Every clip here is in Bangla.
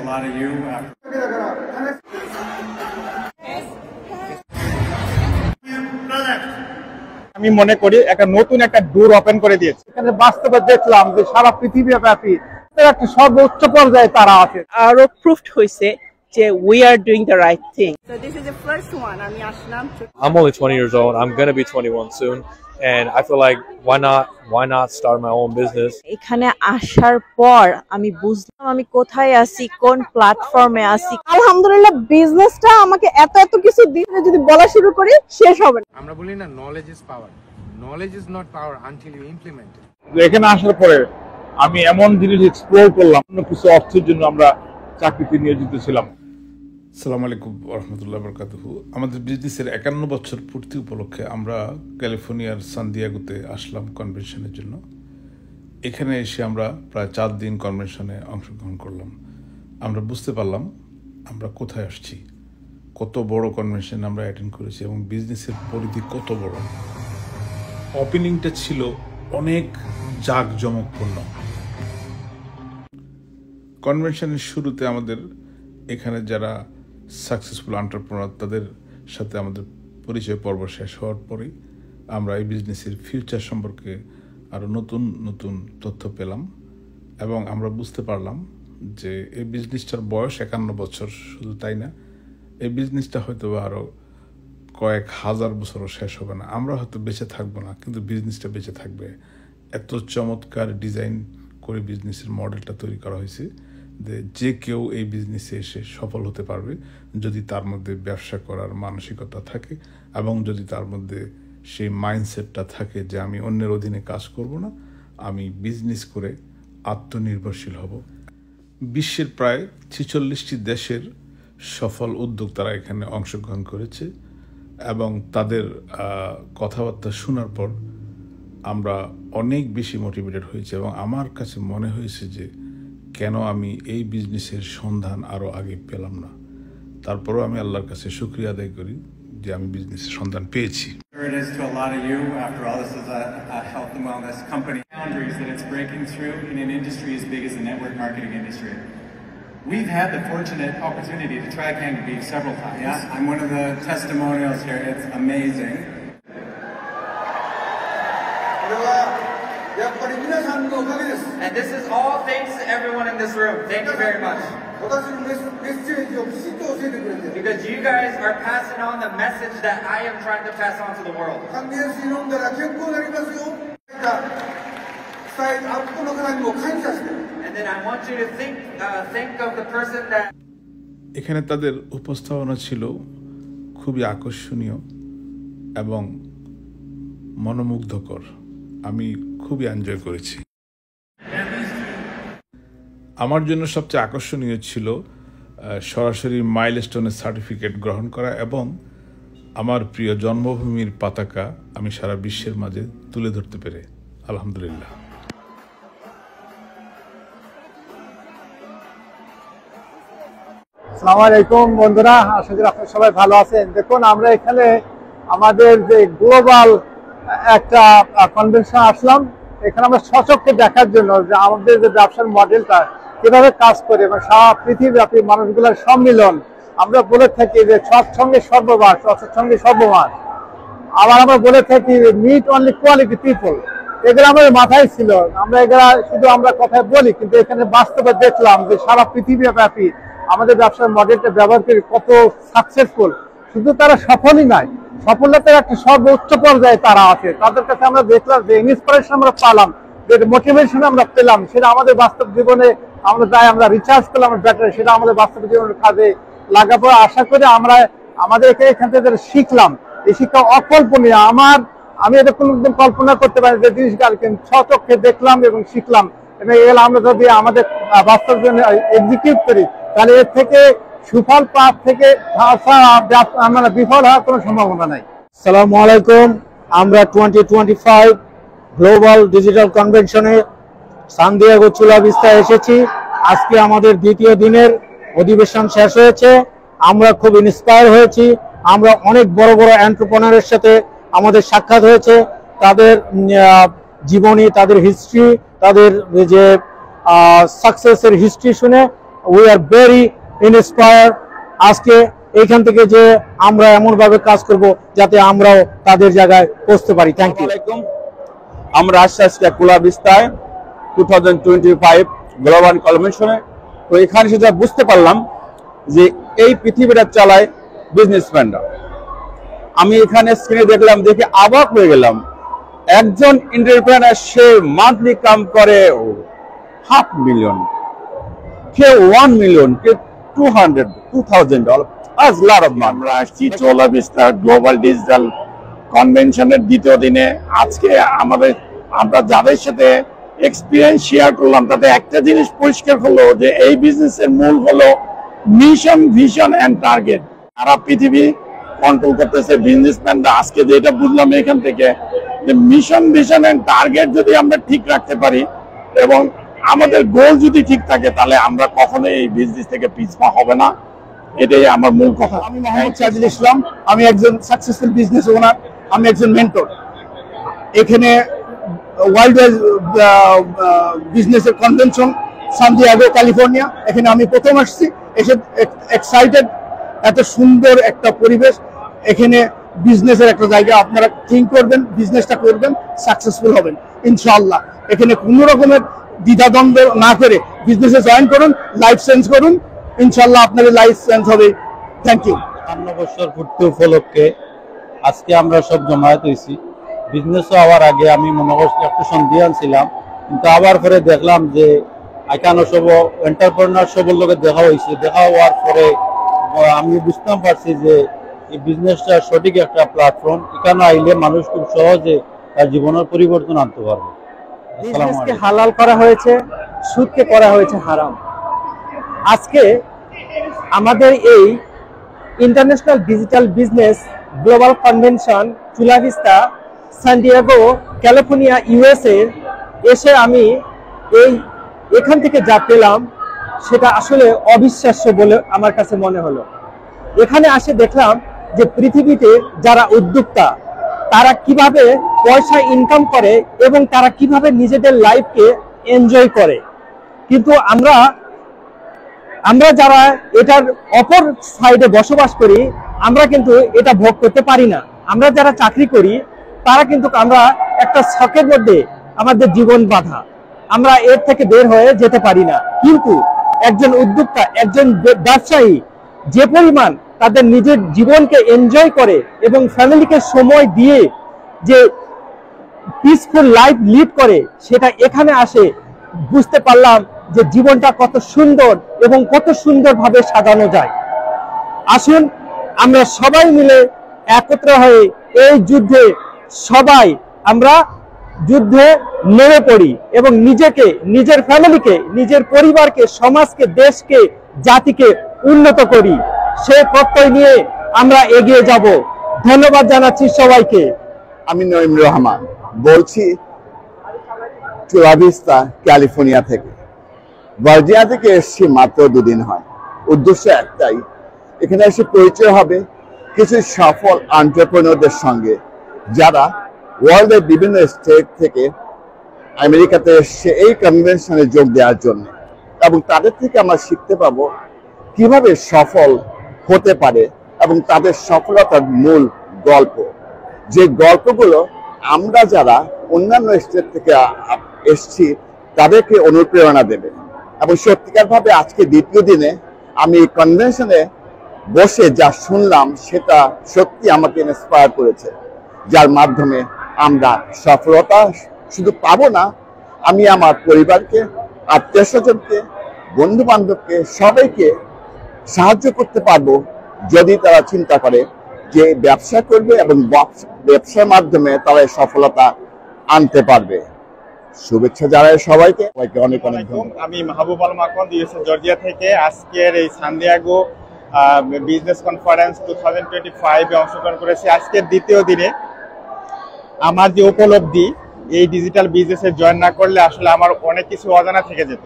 lot of you. আমি মনে করি একটা নতুন একটা ডোর ওপেন করে দিয়েছে। এখানে বাস্তবে দেখলাম যে সারা পৃথিবীব্যাপী একটা সর্বোচ্চ পর্যায়ে তারা আছে। আরো প্রুফড হয়েছে যে we are doing the right thing. So this is the first one. আমি আসলাম। I'm only 20 years old. I'm going to be 21 soon. And I feel like why not start my own business? এখানে আসার পর আমি বুঝলাম আমি কোথায় আছি, কোন প্ল্যাটফর্মে আছি। আলহামদুলিল্লাহ বিজনেসটা আমাকে এত কিছু দিতে যদি বলা শুরু করি শেষ হবে না। আমরা বলি না knowledge is power. Knowledge is not power until you implement it. এখানে আসার পরে আমি এমন জিনিস এক্সপ্লোর করলাম, কিছু অর্থের জন্য আমরা চাকরিতে নিয়োজিত ছিলাম। আসসালামু আলাইকুম রহমতুল্লাহ বরকাতুহু। আমাদের বিজনেসের 51 বছর পূর্তি উপলক্ষে আমরা ক্যালিফোর্নিয়ার সান দিয়েগোতে আসলাম কনভেনশনের জন্য। এখানে এসে আমরা প্রায় 4 দিন কনভেনশনে অংশগ্রহণ করলাম। আমরা বুঝতে পারলাম আমরা কোথায় আসছি, কত বড় কনভেনশন আমরা অ্যাটেন্ড করেছি এবং বিজনেসের পরিধি কত বড়। ওপেনিংটা ছিল অনেক জাঁকজমকপূর্ণ। কনভেনশনের শুরুতে আমাদের এখানে যারা সাকসেসফুল এন্টারপ্রেনার তাদের সাথে আমাদের পরিচয় পর্ব শেষ হওয়ার পরেই আমরা এই বিজনেসের ফিউচার সম্পর্কে আরও নতুন নতুন তথ্য পেলাম এবং আমরা বুঝতে পারলাম যে এই বিজনেসটার বয়স 51 বছর, শুধু তাই না, এই বিজনেসটা হয়তো আরও কয়েক হাজার বছরও শেষ হবে না। আমরা হয়তো বেঁচে থাকবো না, কিন্তু বিজনেসটা বেঁচে থাকবে। এত চমৎকার ডিজাইন করে বিজনেসের মডেলটা তৈরি করা হয়েছে যে কেউ এই বিজনেসে এসে সফল হতে পারবে যদি তার মধ্যে ব্যবসা করার মানসিকতা থাকে এবং যদি তার মধ্যে সেই মাইন্ডসেটটা থাকে যে আমি অন্যের অধীনে কাজ করব না, আমি বিজনেস করে আত্মনির্ভরশীল হব। বিশ্বের প্রায় 46টি দেশের সফল উদ্যোক্তারা এখানে অংশগ্রহণ করেছে এবং তাদের কথাবার্তা শোনার পর আমরা অনেক বেশি মোটিভেটেড হয়েছি এবং আমার কাছে মনে হয়েছে যে কেন আমি এই বিজনেসের সন্ধান আরও আগে পেলাম না। তারপরেও আমি আল্লাহর কাছে শুকরিয়া আদায় করি যে আমি বিজনেসের সন্ধান পেয়েছি। It is to a lot of you. After all, this is a health and wellness company. Boundaries that it's breaking through in an industry as big as the network marketing industry. We've had the fortunate opportunity to try Kangaroo Beef several times. Yeah, I'm one of the testimonials here. It's amazing. And this is all thanks to everyone in this room. Thank you very much. Because you guys are passing on the message that I am trying to pass on to the world. And then I want you to think of the person that এখানে তাদের উপস্থাপনা ছিল খুবই আকর্ষণীয় এবং মনোমুগ্ধকর। আমি খুবই এনজয় করেছি। আমার জন্য সবচেয়ে আকর্ষণীয় ছিল সরাসরি মাইলস্টোনের সার্টিফিকেট গ্রহণ করা এবং আমার প্রিয় জন্মভূমির পতাকা আমি সারা বিশ্বের মাঝে তুলে ধরতে পেরে আলহামদুলিল্লাহ। আসসালামু আলাইকুম বন্ধুরা, আশা করি আপনারা সবাই ভালো আছেন। দেখুন, আমরা এখানে আমাদের যে গ্লোবাল একটা কনভেনশন আসলাম, এখানে আমরা সচক্ষে দেখার জন্য যে আমাদের যে ব্যবসার মডেলটা কিভাবে কাজ করে এবং সারা পৃথিবীব্যাপী মানুষগুলোর সম্মিলন। আমরা বলে থাকি যে সৎসঙ্গে সর্ববাস, সৎসঙ্গে সর্বমাস। আবার আমরা বলে থাকি মিট অনলি কোয়ালিটি পিপল। এগুলো আমাদের মাথায় ছিল, আমরা এগুলা শুধু আমরা কথায় বলি, কিন্তু এখানে বাস্তবে দেখলাম যে সারা পৃথিবীব্যাপী আমাদের ব্যবসার মডেলটা ব্যবহার করে কত সাকসেসফুল। শুধু তারা সফলই নয়, সফলতার একটা সর্বোচ্চ পর্যায়ে তারা আছে। তাদের কাছে আমরা দেখলাম যে ইন্সপিরেশন আমরা পেলাম, যে মোটিভেশন আমরা পেলাম, সেটা আমাদের বাস্তব জীবনে আমরা যাই আমরা রিচার্জ করলাম ব্যাটারি, সেটা আমাদের বাস্তব জীবনের কাজে লাগাবো। আশা করি আমরা আমাদের এখান থেকে শিখলাম, এই শিক্ষা অকল্পনীয়। আমি এটা কোনোদিন কল্পনা করতে পারি যে জিনিসটা, কিন্তু স্বচক্ষে দেখলাম এবং শিখলাম এবং এগুলো আমরা যদি আমাদের বাস্তব জীবনে এক্সিকিউট করি তাহলে এর থেকে সুফল পাঠ থেকে আমরা বিফল হওয়ার কোনো সম্ভাবনা নাই। আসসালামু আলাইকুম, আমরা 2025 গ্লোবাল ডিজিটাল কনভেনশনে সান দিয়েগো চুলা ভিস্তায় এসেছি। আজকে আমাদের দ্বিতীয় দিনের অধিবেশন শেষ হয়েছে। আমরা খুব ইন্সপায়ার হয়েছি। আমরা অনেক বড় বড় এন্টারপ্রেনারের সাথে আমাদের সাক্ষাৎ হয়েছে। তাদের জীবনী, তাদের হিস্ট্রি, তাদের যে সাকসেসের হিস্ট্রি শুনে উই আর ভেরি ইন্সপায়ার আজকে এইখান থেকে যে আমরা এমনভাবে কাজ করব যাতে আমরাও তাদের জায়গায় পৌঁছতে পারি। Thank you. আমরা আসছি আজকে কোলা বিস্তায় 2025 গ্লোবাল কনভেনশনে। তো এখানে সেটা বুঝতে পারলাম যে এই পৃথিবীটা চালায় বিজনেসম্যানরা। আমি এখানে স্ক্রিনে দেখলাম, দেখে অবাক হয়ে গেলাম। একজন এন্টারপ্রেনার সে মান্থলি কাম করে $500,000, কেউ $1 million, কেউ $200,000। আমরা আসছি চোলা বিস্তা গ্লোবাল ডিজিটাল কনভেনশনের দ্বিতীয় দিনে। আজকে আমরা যাদের সাথে এক্সপিরিয়েন্স শেয়ার করলাম তাতে একটা জিনিস পরিষ্কার হলো যে এই বিজনেসের মূল হলো মিশন, ভিশন এন্ড টার্গেট। সারা পৃথিবী কন্ট্রোল করতেছে বিজনেসম্যানরা। আজকে যেটা বুঝলাম এখান থেকে যে মিশন, ভিশন এন্ড টার্গেট যদি আমরা ঠিক রাখতে পারি এবং আমাদের গোল যদি ঠিক থাকে তাহলে আমরা কখনোই এই বিজনেস থেকে পিছপা হবে না। এটাই আমার মূল কথা। আমি মোহাম্মদ সাজিল ইসলাম, আমি একজন সাকসেসফুল বিজনেস ওনার, আমি একজন মেন্টর। এখানে ওয়ার্ল্ড ওয়াইড বিজনেসের কনভেনশন সান দিয়েগো, ক্যালিফোর্নিয়া, এখানে আমি প্রথম আসছি, এসে এক্সাইটেড। এত সুন্দর একটা পরিবেশ, এখানে বিজনেসের একটা জায়গা। আপনারা থিঙ্ক করবেন, বিজনেসটা করবেন, সাকসেসফুল হবেন ইনশাআল্লাহ। এখানে কোনো রকমের দ্বিধাদ্বন্দ্ব না করে বিজনেসে জয়েন করুন, লাইফ চেঞ্জ করুন, ইনশাআল্লাহ আপনাদের লাইফ চেঞ্জ হবে। Thank you. ৫ বছর পূর্তি উপলক্ষে আজকে আমরা সব জমায়েত হয়েছি। বিজনেস হওয়ার আগে আমি মনে করছি একটু সন্দিহান ছিলাম, কিন্তু আবার পরে দেখলাম যে এখানে সব এন্টারপ্রেনার সবার লোকে দেখা হয়েছে। দেখা হওয়ার পরে আমি বুঝতে পারছি যে এই বিজনেসটা সঠিক একটা প্ল্যাটফর্ম। এখানে আইলে মানুষ খুব সহজে তার জীবনের পরিবর্তন আনতে পারবে। বিজনেসকে হালাল করা হয়েছে, সুদকে করা হয়েছে হারাম। আজকে আমাদের এই international digital business global convention Chula Vista San Diego, California, USA এসে আমি এখান থেকে যা পেলাম সেটা আসলে অবিশ্বাস্য বলে আমার কাছে মনে হলো। এখানে আসে দেখলাম যে পৃথিবীতে যারা উদ্যোক্তা তারা কিভাবে পয়সা ইনকাম করে এবং তারা কিভাবে নিজেদের লাইফকে এনজয় করে। কিন্তু আমরা যারা এটার অপর সাইডে বসবাস করি আমরা কিন্তু এটা ভোগ করতে পারি না। আমরা যারা চাকরি করি তারা কিন্তু আমরা একটা ছকের মধ্যে আমাদের জীবন বাঁধা, আমরা এর থেকে বের হয়ে যেতে পারি না। কিন্তু একজন উদ্যোক্তা, একজন ব্যবসায়ী যে পরিমাণ তাদের নিজের জীবনকে এনজয় করে এবং ফ্যামিলিকে সময় দিয়ে যে পিসফুল লাইফ লিড করে, সেটা এখানে আসে বুঝতে পারলাম যে জীবনটা কত সুন্দর এবং কত সুন্দরভাবে সাজানো যায়। আসুন আমরা সবাই মিলে একত্র হয়ে এই যুদ্ধে সবাই আমরা যুদ্ধে নেমে পড়ি এবং নিজেকে, নিজের ফ্যামিলিকে, নিজের পরিবারকে, সমাজকে, দেশকে, জাতিকে উন্নত করি। সেই প্রত্যয় নিয়ে আমরা এগিয়ে যাব। ধন্যবাদ জানাচ্ছি সবাইকে। আমি নঈম রহমান বলছি চুলা ভিস্তা, ক্যালিফোর্নিয়া থেকে। ভার্জিনিয়া থেকে এসেছি মাত্র 2 দিন হয়। উদ্দেশ্য একটাই, এখানে এসে পরিচয় হবে কিছু সফল এন্টারপ্রেনারদের সঙ্গে যারা ওয়ার্ল্ডের বিভিন্ন স্টেট থেকে আমেরিকাতে এসে এই কনভেনশনে যোগ দেওয়ার জন্য, এবং তাদের থেকে আমরা শিখতে পাবো কিভাবে সফল হতে পারে এবং তাদের সফলতার মূল গল্প, যে গল্পগুলো আমরা যারা অন্যান্য স্টেট থেকে এসছি তাদেরকে অনুপ্রেরণা দেবে। এবং সত্যিকারভাবে আজকে দ্বিতীয় দিনে আমি এই কনভেনশনে বসে যা শুনলাম সেটা সত্যি আমাকে ইন্সপায়ার করেছে, যার মাধ্যমে আমরা সফলতা শুধু পাবো না, আমি আমার পরিবারকে, আত্মীয় স্বজনকে, বন্ধু বান্ধবকে, সবাইকে সাহায্য করতে পারবো যদি তারা চিন্তা করে যে ব্যবসা করবে এবং ব্যবসার মাধ্যমে তারা সফলতা আনতে পারবে। শুভেচ্ছা জানাই সবাইকে, অনেক অনেক ধন্যবাদ। আমি মাহবুব আল মাখন, ইউএসএ জর্জিয়া থেকে আজকের এই সান দিয়েগো বিজনেস কনফারেন্স 2025 এ অংশগ্রহণ করেছি। আজকের দ্বিতীয় দিনে আমার যে উপলব্ধি, এই ডিজিটাল বিজনেসে জয়েন না করলে আসলে আমার অনেক কিছু অজানা থেকে যেত।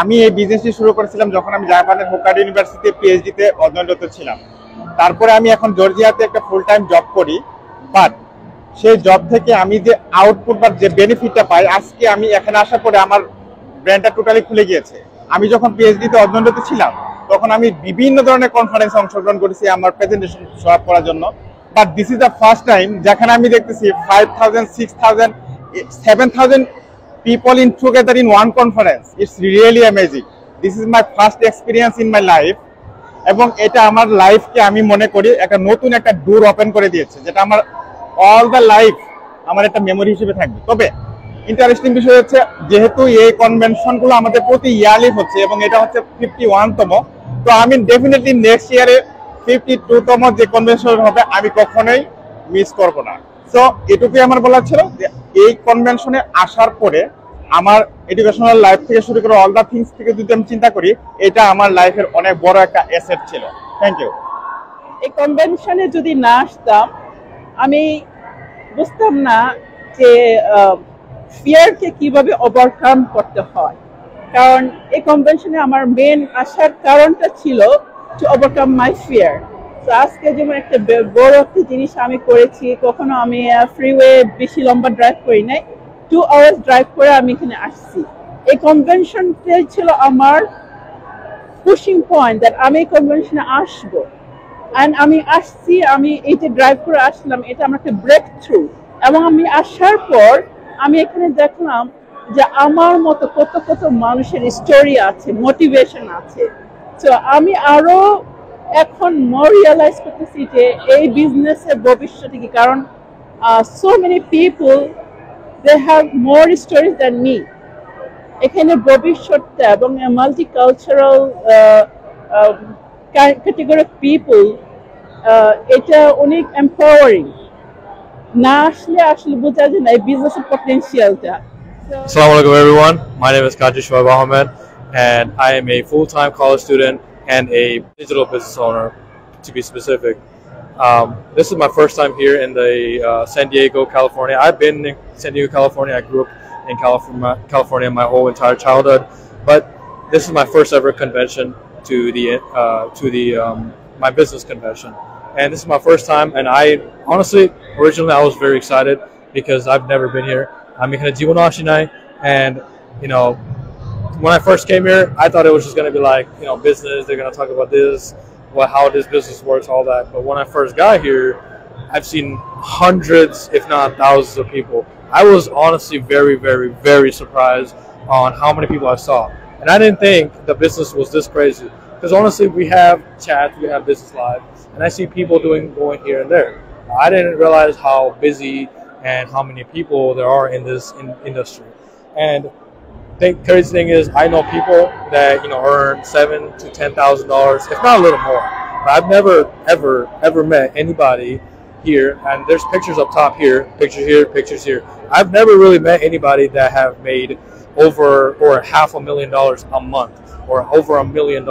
আমি এই বিজনেসটি শুরু করেছিলাম যখন আমি জাপানের হোক্কাইডো ইউনিভার্সিটিতে পিএইচডিতে অধ্যয়নরত ছিলাম। তারপরে আমি এখন জর্জিয়াতে একটা ফুল টাইম জব করি, বাট সেই জব থেকে আমি যে আউটপুট বা যে বেনিফিটটা পাই, আজকে আমি এখানে আসার পরে আমার ব্রেনটা টোটালি খুলে গিয়েছে। আমি যখন পিএইচডিতে অধ্যয়নরত ছিলাম তখন আমি বিভিন্ন ধরনের কনফারেন্সে অংশগ্রহণ করেছি আমার প্রেজেন্টেশন শো আপ করার জন্য, but this is the first time যেখানে আমি দেখতেছি 5,000, 6,000, 7,000 people in together in one conference. It's really amazing. This is my first experience in my life. এবং এটা আমার লাইফকে আমি মনে করি একটা নতুন একটা ডোর ওপেন করে দিয়েছে, যেটা আমার অল দ্য লাইফ আমার একটা মেমোরি হিসেবে থাকবে। তবে ইন্টারেস্টিং বিষয় হচ্ছে যেহেতু এই কনভেনশনগুলো আমাদের প্রতি ইয়ারলি হচ্ছে এবং এটা হচ্ছে 51তম, তো আমি ডেফিনেটলি নেক্সট ইয়ারে 52তম যে কনভেনশন হবে আমি কখনোই মিস করব না। সো এটুকুই আমার বলার ছিল যে এই কনভেনশনে আসার পরে আমার এডুকেশনাল লাইফ থেকে শুরু করে অল দ্য থিংস থেকে যদি আমি চিন্তা করি, এটা আমার লাইফের অনেক বড় একটা অ্যাসেট ছিল। Thank you. এই কনভেনশনে যদি না আসতাম আমি বুঝতাম না যে ফিয়ারকে কিভাবে ওভারকাম করতে হয়, কারণ এই কনভেনশনে আমার মেন আসার কারণটা ছিল টু ওভারকাম মাই ফিয়ার। তো আজকে যেমন একটা বড় একটা জিনিস আমি করেছি, কখনো আমি ফ্রিওয়ে বেশি লম্বা ড্রাইভ করি নাই, 2 hours ড্রাইভ করে আমি এখানে আসছি। এই কনভেনশনটাই ছিল আমার পুশিং পয়েন্ট দ্যাট আমি এই কনভেনশনে আসবো, অ্যান্ড আমি আসছি, আমি এই যে ড্রাইভ করে আসলাম এটা আমার একটা ব্রেক থ্রু। এবং আমি আসার পর আমি এখানে দেখলাম যে আমার মতো কত কত মানুষের স্টোরি আছে, মোটিভেশন আছে। তো আমি আরো এখন মোর রিয়েলাইজ করতেছি যে এই বিজনেসের ভবিষ্যৎ কি, কারণ so many people they have more stories than me. এখানে ভবিষ্যৎটা এবং মাল্টিকালচারাল ক্যাটেগরি অফ পিপল, এটা অনেক এম্পাওয়ারিং। না আসলে বোঝা যায় না এই বিজনেসের পটেনশিয়ালটা। Assalamu alaikum everyone. My name is Kaji Shoaib Ahmed and I am a full-time college student and a digital business owner, to be specific. This is my first time here in the San Diego, California. I've been in San Diego, California. I grew up in California my whole entire childhood, but this is my first ever convention to my business convention, and this is my first time. And I honestly, originally, I was very excited because I've never been here. I'm in Jiwanashinai, and you know, when I first came here, I thought it was just going to be like, you know, business. They're going to talk about this, how this business works, all that. But when I first got here, I've seen hundreds, if not thousands of people. I was honestly very, very, very surprised on how many people I saw. And I didn't think the business was this crazy. Because honestly, we have chat, we have business live, and I see people going here and there. I didn't realize how busy and how many people there are in this industry. And the crazy thing is, I know people that, you know, earn $7,000 to $10,000, if not a little more. But I've never, ever met anybody here, and there's pictures up top here, pictures here, pictures here. I've never really met anybody that have made over or $500,000 a month or over $1 million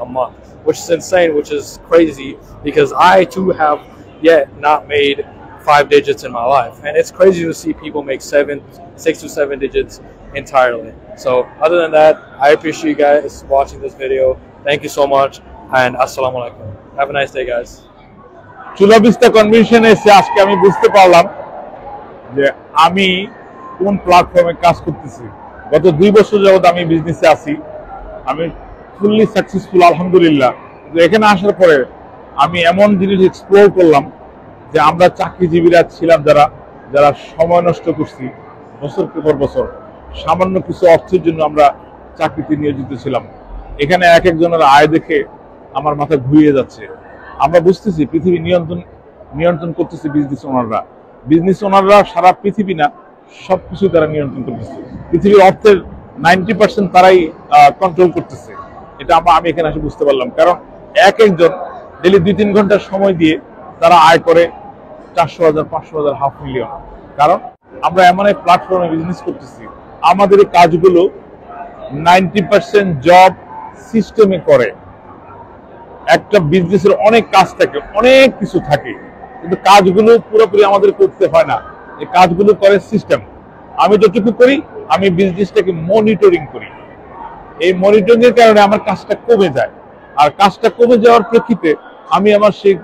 a month, which is insane, which is crazy because I too have yet not made 5 digits in my life. And it's crazy to see people make 6 to 7 digits entirely. So other than that, I appreciate you guys watching this video. Thank you so much, and assalamu alaikum. Have a nice day, guys. চুলা বিস্তা কনভেনশনে এসে আজকে আমি বুঝতে পারলাম যে আমি কোন প্ল্যাটফর্মে কাজ করতেছি। গত 2 বছর যাবত আমি বিজনেসে আছি, আমি ফুললি সাকসেসফুল আলহামদুলিল্লাহ। এখানে আসার পরে আমি এমন জিনিস এক্সপ্লোর করলাম যে আমরা চাকরিজীবীরা ছিলাম যারা সময় নষ্ট করছি বছরের পর বছর, সামান্য কিছু অর্থের জন্য আমরা চাকরিতে নিয়োজিত ছিলাম। এখানে এক একজনের আয় দেখে আমার মাথা ঘুরিয়ে যাচ্ছে। আমরা বুঝতেছি পৃথিবী নিয়ন্ত্রণ করতেছে বিজনেস ওনাররা সারা পৃথিবী না, সবকিছু তারা নিয়ন্ত্রণ করতেছে। পৃথিবীর অর্থের 90% তারাই কন্ট্রোল করতেছে। এটা আমি এখানে এসে বুঝতে পারলাম, কারণ এক একজন ডেলি 2-3 ঘন্টা সময় দিয়ে তারা আয় করে 400,000, 500,000, $500,000। কারণ আমরা এমন এক প্ল্যাটফর্মে বিজনেস করতেছি, আমাদের এই কাজগুলো 90% জব সিস্টেমে করে। একটা বিজনেসের অনেক কাজ থাকে, অনেক কিছু থাকে, কিন্তু কাজগুলো পুরোপুরি আমাদের করতে হয় না। এই কাজগুলো করে সিস্টেম। আমি যতটুকু করি, আমি বিজনেসটাকে মনিটরিং করি। এই মনিটরিং এর কারণে আমার কাজটা কমে যায়, আর কাজটা কমে যাওয়ার প্রেক্ষিতে আমি আমার সেই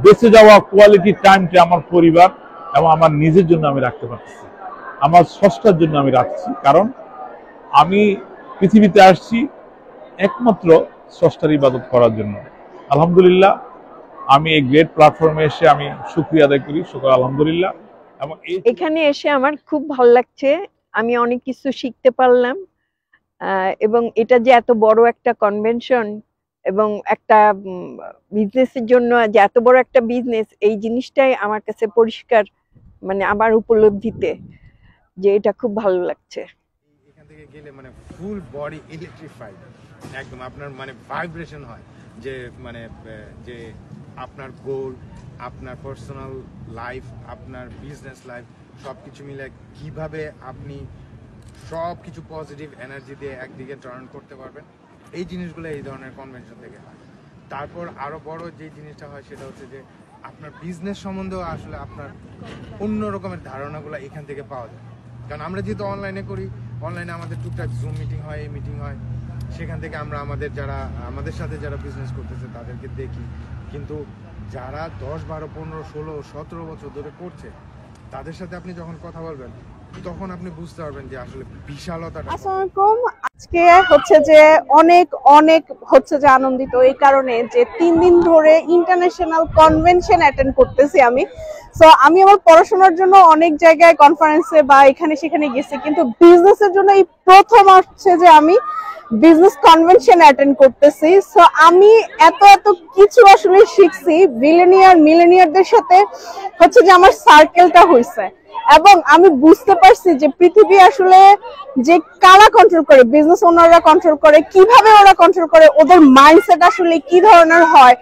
বেঁচে যাওয়া কোয়ালিটি টাইমটা আমার পরিবার এবং আমার নিজের জন্য আমি রাখতে পারছি, আমার স্রষ্টার জন্য আমি রাখছি। কারণ আমি পৃথিবীতে আসছি একমাত্র স্রষ্টার ইবাদত করার জন্য। আলহামদুলিল্লাহ আমি এই গ্রেট প্ল্যাটফর্মে এসে আমি শুকরিয়া আদায় করি, শুকর আলহামদুলিল্লাহ। এবং এখানে এসে আমার খুব ভালো লাগছে, আমি অনেক কিছু শিখতে পারলাম এবং এটা যে এত বড় একটা কনভেনশন এবং একটা বিজনেসের জন্য যে এত বড় একটা বিজনেস, এই জিনিসটাই আমার কাছে পরিষ্কার মানে আমার উপলব্ধিতে যে এটা খুব ভালো লাগছে। এখান থেকে গেলে মানে ফুল বডি ইলেকট্রিফাইড, একদম আপনার মানে ভাইব্রেশন হয় যে মানে যে আপনার গোল, আপনার পার্সোনাল লাইফ, আপনার বিজনেস লাইফ সবকিছু মিলে কিভাবে আপনি সবকিছু পজিটিভ এনার্জি দিয়ে একদিকে টার্ন করতে পারবেন, এই জিনিসগুলো এই ধরনের কনভেনশন থেকে হয়। তারপর আরো বড় যে জিনিসটা হয় সেটা হচ্ছে যে আপনার বিজনেস সম্বন্ধেও আসলে আপনার অন্য রকমের ধারণাগুলো এখান থেকে পাওয়া যায়। কারণ আমরা যেহেতু অনলাইনে করি, অনলাইনে আমাদের টুকটাক জুম মিটিং হয়, এই মিটিং হয়, সেখান থেকে আমরা আমাদের সাথে যারা বিজনেস করতেছে তাদেরকে দেখি। কিন্তু যারা 10, 12, 15, 16, 17 বছর ধরে করছে তাদের সাথে আপনি যখন কথা বলবেন তখন আপনি বুঝতে পারবেন যে আসলে বিশালতাটা। আসসালামু আলাইকুম। আজকে হচ্ছে যে অনেক হচ্ছে যে আনন্দিত এই কারণে যে 3 দিন ধরে ইন্টারন্যাশনাল কনভেনশন অ্যাটেন্ড করতেছি আমি। সো আমি আমার পড়াশোনার জন্য অনেক জায়গায় কনফারেন্সে বা এখানে সেখানে গেছি, কিন্তু বিজনেসের জন্য এই প্রথম হচ্ছে যে আমি বিজনেস কনভেনশন অ্যাটেন্ড করতেছি। সো আমি এত কিছু আসলে শিখছি, মিলেনিয়ারদের সাথে হচ্ছে যে আমার সার্কেলটা হয়েছে এবং আমি বুঝতে পারছি যে পৃথিবী আসলে যে কারা কন্ট্রোল করে, বিজনেস ওনাররা কন্ট্রোল করে, কিভাবে ওরা কন্ট্রোল করে, ওদের মাইন্ডসেট আসলে কি ধরনের হয়,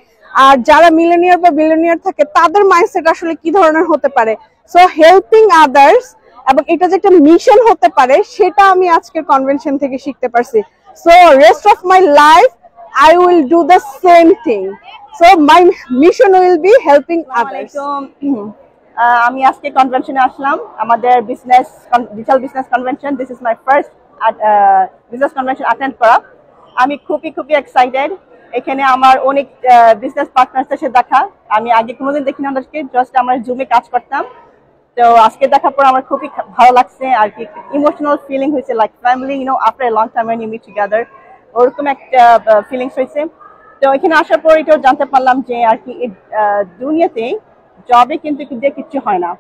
আর যারা মিলেনিয়ার বা বিলিয়নিয়ার থাকে তাদের মাইন্ডসেট আসলে কি ধরনের হতে পারে। সো হেল্পিং আদার্স এবং এটা যে একটা মিশন হতে পারে সেটা আমি আজকের কনভেনশন থেকে শিখতে পারছি। So rest of my life I will do the same thing. So my mission will be helping others. আমি আজকে কনভেনশনে আসলাম, আমাদের digital business convention. This is my first business convention attend করা। আমি খুবই এক্সাইটেড। এখানে আমার অনেক বিজনেস পার্টনারদের সাথে দেখা, আমি আগে কোনোদিন দেখিনি ওদেরকে, জাস্ট আমরা জুমে কাজ করতাম। তো আজকে দেখার পর আমার খুবই ভালো লাগছে আর কি, ইমোশনাল ফিলিং হয়েছে, like family, after a long time when you meet together, ওরকম একটা ফিলিংস হয়েছে। তো এখানে আসার পর এটাও জানতে পারলাম যে আর কি দুনিয়াতে জবে কিন্তু কিচ্ছু হয় না,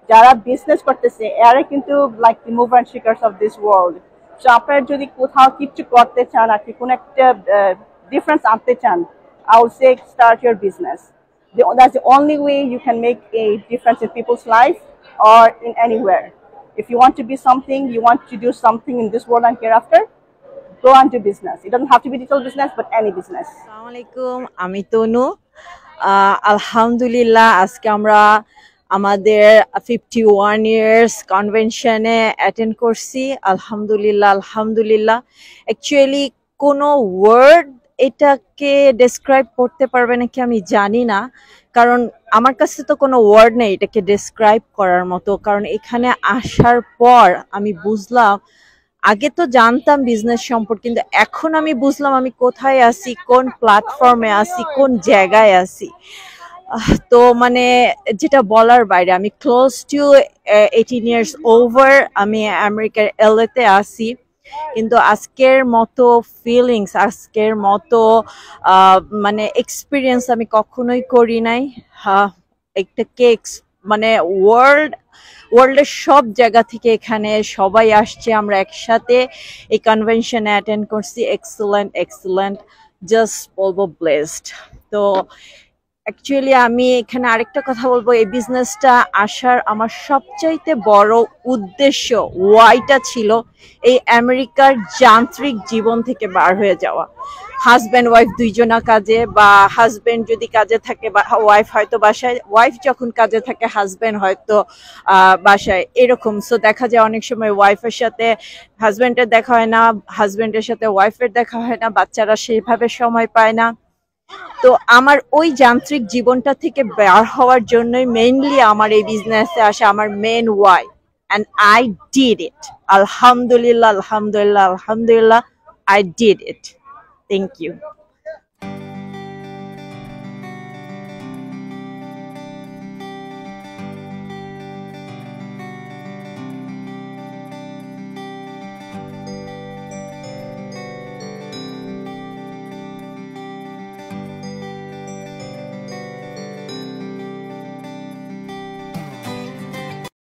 যারা বিজনেস করতেছে এরা কিন্তু like the mover and shakers of this world. So আপনারা যদি কোথাও কিছু করতে চান আর কি, কোনো একটা ডিফারেন্স আনতে চান, I would say start your business. That's the only way you can make a difference in people's life or in anywhere. If you want to be something, you want to do something in this world and hereafter, go and do business. It doesn't have to be digital business, but any business. আসসালামু আলাইকুম, আমি তনু। আলহামদুলিল্লাহ আজকে আমরা আমাদের 51 ইয়ার্স কনভেনশনে অ্যাটেন্ড করছি। আলহামদুলিল্লাহ অ্যাকচুয়ালি কোনো ওয়ার্ড এটাকে ডেসক্রাইব করতে পারবে নাকি আমি জানি না, কারণ আমার কাছে তো কোনো ওয়ার্ড নেই এটাকে ডেসক্রাইব করার মতো। কারণ এখানে আসার পর আমি বুঝলাম, আগে তো জানতাম বিজনেস সম্পর্কে, কিন্তু এখন আমি বুঝলাম আমি কোথায় আছি, কোন প্ল্যাটফর্মে আছি, কোন জায়গায় আছি। তো মানে যেটা বলার বাইরে, আমি ক্লোজ টু 18 ইয়ার্স ওভার আমি আমেরিকার LA তে আছি, কিন্তু আজকের মতো ফিলিংস, আজকের মতো মানে এক্সপিরিয়েন্স আমি কখনোই করি নাই। একটাকে মানে ওয়ার্ল্ডের সব জায়গা থেকে এখানে সবাই আসছে, আমরা একসাথে এই কনভেনশনে অ্যাটেন্ড করছি। এক্সেলেন্ট, জাস্ট বলবো ব্লেসড। তো অ্যাকচুয়ালি আমি এখানে আরেকটা কথা বলবো, এই বিজনেসটা আসার আমার সবচাইতে বড় উদ্দেশ্য ওয়াইটা ছিল এই আমেরিকার যান্ত্রিক জীবন থেকে বার হয়ে যাওয়া। হাজব্যান্ড ওয়াইফ দুইজনা কাজে, বা হাজব্যান্ড যদি কাজে থাকে বা ওয়াইফ হয়তো বাসায়, ওয়াইফ যখন কাজে থাকে হাজব্যান্ড হয়তো বাসায়, এরকম। সো দেখা যায় অনেক সময় ওয়াইফের সাথে হাজব্যান্ডের দেখা হয় না, হাজব্যান্ডের সাথে ওয়াইফের দেখা হয় না, বাচ্চারা সেভাবে সময় পায় না। তো আমার ওই যান্ত্রিক জীবনটা থেকে বের হওয়ার জন্যই মেইনলি আমার এই বিজনেসে আসা, আমার main why, and I did it. Alhamdulillah, I did it. Thank you.